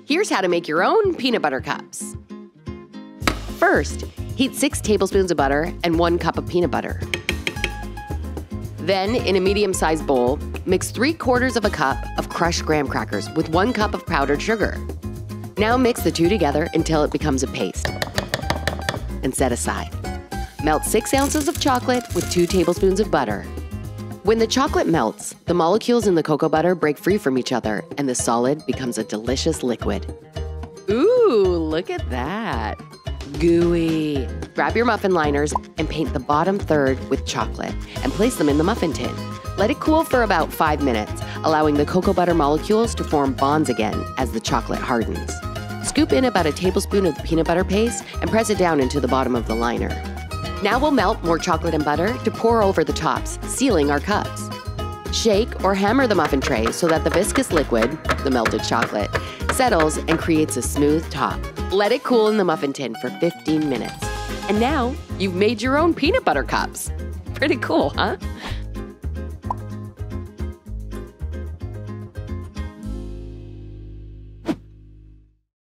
Here's how to make your own peanut butter cups. First, heat 6 tablespoons of butter and 1 cup of peanut butter. Then, in a medium-sized bowl, mix 3/4 of a cup of crushed graham crackers with 1 cup of powdered sugar. Now mix the two together until it becomes a paste, and set aside. Melt 6 ounces of chocolate with 2 tablespoons of butter. When the chocolate melts, the molecules in the cocoa butter break free from each other, and the solid becomes a delicious liquid. Ooh, look at that. Gooey. Grab your muffin liners and paint the bottom third with chocolate and place them in the muffin tin. Let it cool for about 5 minutes, allowing the cocoa butter molecules to form bonds again as the chocolate hardens. Scoop in about a tablespoon of the peanut butter paste and press it down into the bottom of the liner. Now we'll melt more chocolate and butter to pour over the tops, sealing our cups. Shake or hammer the muffin tray so that the viscous liquid, the melted chocolate, settles and creates a smooth top. Let it cool in the muffin tin for 15 minutes. And now you've made your own peanut butter cups. Pretty cool, huh?